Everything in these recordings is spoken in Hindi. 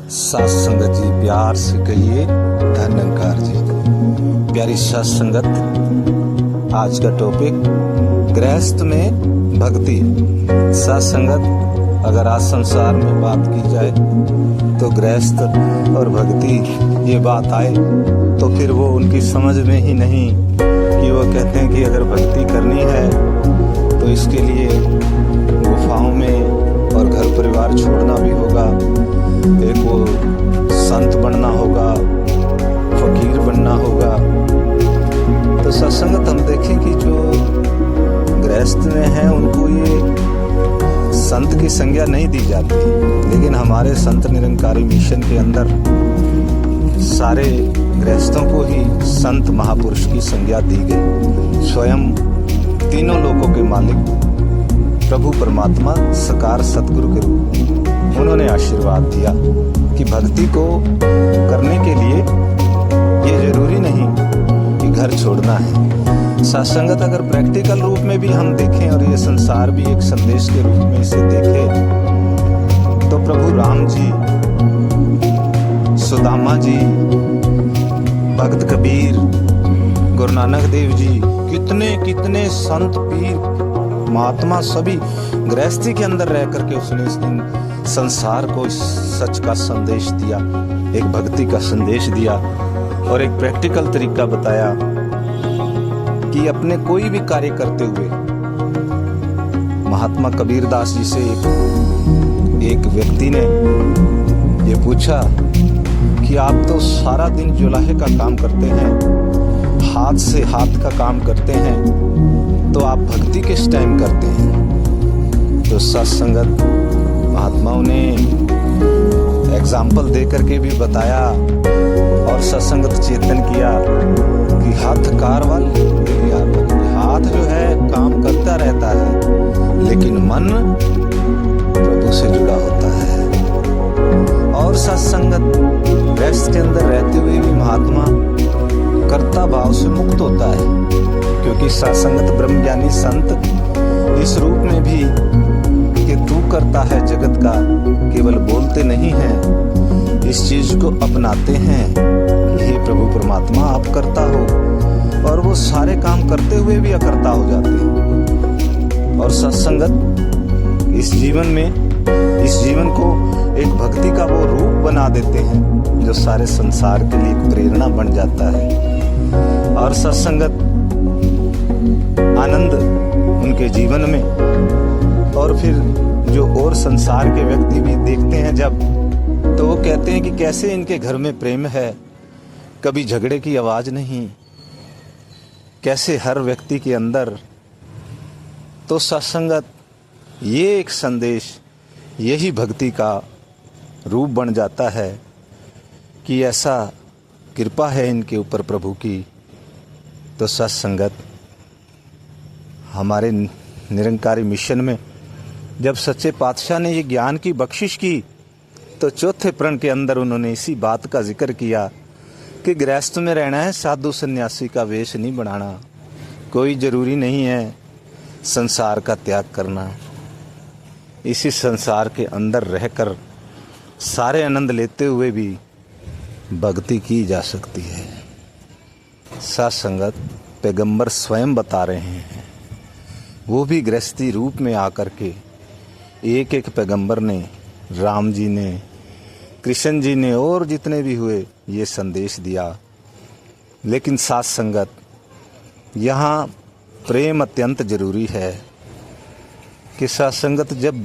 सात संगत जी, प्यार से कहिए धन्यकार जी। प्यारी सात संगत, आज का टॉपिक गृहस्थ में भक्ति। सात संगत, अगर आज संसार में बात की जाए तो गृहस्थ और भक्ति ये बात आए तो फिर वो उनकी समझ में ही नहीं कि वो कहते हैं कि अगर भक्ति करनी है तो इसके लिए गुफाओं में और घर परिवार छोड़ना भी होगा, एक वो संत बनना होगा, फकीर बनना होगा। तो सत्संगत हम देखें कि जो गृहस्थ में हैं उनको ये संत की संज्ञा नहीं दी जाती, लेकिन हमारे संत निरंकारी मिशन के अंदर सारे गृहस्थों को ही संत महापुरुष की संज्ञा दी गई। स्वयं तीनों लोकों के मालिक प्रभु परमात्मा साकार सतगुरु के रूप में उन्होंने आशीर्वाद दिया कि भक्ति को करने के लिए ये जरूरी नहीं कि घर छोड़ना है। सत्संगत, अगर प्रैक्टिकल रूप में भी हम देखें और ये संसार भी एक संदेश के रूप में इसे देखे तो प्रभु राम जी, सुदामा जी, भक्त कबीर, गुरु नानक देव जी, कितने कितने संत पीर महात्मा सभी गृहस्थी के अंदर रह करके उसने इस दिन संसार को इस सच का संदेश दिया, एक भक्ति का संदेश दिया और एक प्रैक्टिकल तरीका बताया कि अपने कोई भी कार्य करते हुए। महात्मा कबीरदास जी से एक व्यक्ति ने ये पूछा कि आप तो सारा दिन जुलाहे का काम करते हैं, हाथ से हाथ का काम करते हैं, तो आप भक्ति किस टाइम करते हैं? तो सत्संगत महात्माओं ने एग्जाम्पल दे करके भी बताया और सत्संगत चेतन किया कि हाथ कारवल, हाथ जो है काम करता रहता है लेकिन मन प्रभु से जुड़ा होता है। और सत्संगत गृहस्थ के अंदर रहते हुए भी महात्मा कर्ता भाव से मुक्त होता है, क्योंकि सत्संगत ब्रह्मज्ञानी संत इस रूप में भी कि तू करता है जगत का, केवल बोलते नहीं हैं, इस चीज को अपनाते हैं कि हे प्रभु परमात्मा आप करता हो, और वो सारे काम करते हुए भी अकर्ता हो जाते हैं। और सत्संगत इस जीवन में, इस जीवन को एक भक्ति का वो रूप बना देते हैं जो सारे संसार के लिए एक प्रेरणा बन जाता है। और सत्संगत आनंद उनके जीवन में, और फिर जो और संसार के व्यक्ति भी देखते हैं जब, तो वो कहते हैं कि कैसे इनके घर में प्रेम है, कभी झगड़े की आवाज नहीं, कैसे हर व्यक्ति के अंदर। तो सत्संगत ये एक संदेश, यही भक्ति का रूप बन जाता है कि ऐसा कृपा है इनके ऊपर प्रभु की। तो सत्संगत हमारे निरंकारी मिशन में जब सच्चे पातशाह ने ये ज्ञान की बख्शिश की तो चौथे प्रण के अंदर उन्होंने इसी बात का जिक्र किया कि गृहस्थ में रहना है, साधु सन्यासी का वेश नहीं बनाना, कोई ज़रूरी नहीं है संसार का त्याग करना। इसी संसार के अंदर रहकर सारे आनंद लेते हुए भी भक्ति की जा सकती है। सत्संगत पैगंबर स्वयं बता रहे हैं, वो भी गृहस्थी रूप में आकर के एक एक पैगंबर ने, राम जी ने, कृष्ण जी ने और जितने भी हुए, ये संदेश दिया। लेकिन सत्संगत यहाँ प्रेम अत्यंत जरूरी है कि सत्संगत जब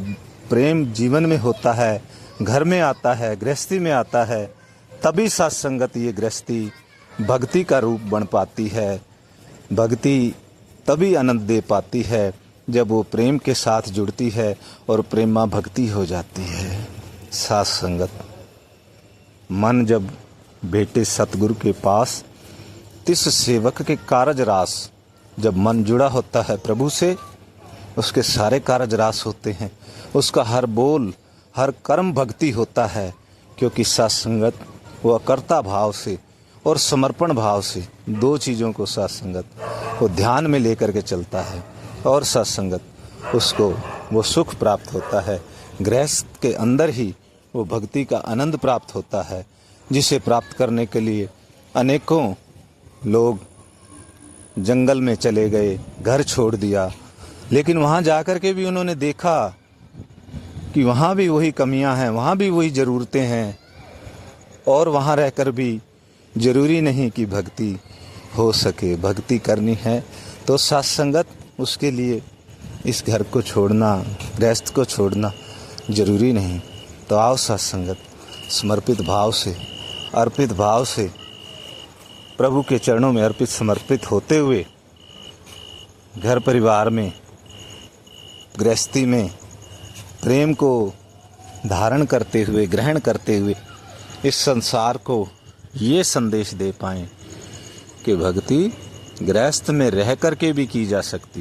प्रेम जीवन में होता है, घर में आता है, गृहस्थी में आता है, तभी सत्संगत ये गृहस्थी भक्ति का रूप बन पाती है। भक्ति तभी आनंद दे पाती है जब वो प्रेम के साथ जुड़ती है और प्रेमा भक्ति हो जाती है। सत्संगत मन जब बेटे सतगुरु के पास, तिस सेवक के कारज रास, जब मन जुड़ा होता है प्रभु से, उसके सारे कारज रास होते हैं, उसका हर बोल हर कर्म भक्ति होता है, क्योंकि सत्संगत वो अकर्ता भाव से और समर्पण भाव से दो चीज़ों को सत्संगत वो ध्यान में लेकर के चलता है, और सत्संगत उसको वो सुख प्राप्त होता है। गृहस्थ के अंदर ही वो भक्ति का आनंद प्राप्त होता है, जिसे प्राप्त करने के लिए अनेकों लोग जंगल में चले गए, घर छोड़ दिया, लेकिन वहाँ जाकर के भी उन्होंने देखा कि वहाँ भी वही कमियां हैं, वहाँ भी वही ज़रूरतें हैं, और वहाँ रहकर भी ज़रूरी नहीं कि भक्ति हो सके। भक्ति करनी है तो सत्संगत, उसके लिए इस घर को छोड़ना, गृहस्थ को छोड़ना ज़रूरी नहीं। तो आओ सत्संगत, समर्पित भाव से, अर्पित भाव से, प्रभु के चरणों में अर्पित समर्पित होते हुए घर परिवार में, गृहस्थी में प्रेम को धारण करते हुए, ग्रहण करते हुए इस संसार को ये संदेश दे पाएं कि भक्ति गृहस्थ में रह कर के भी की जा सकती है।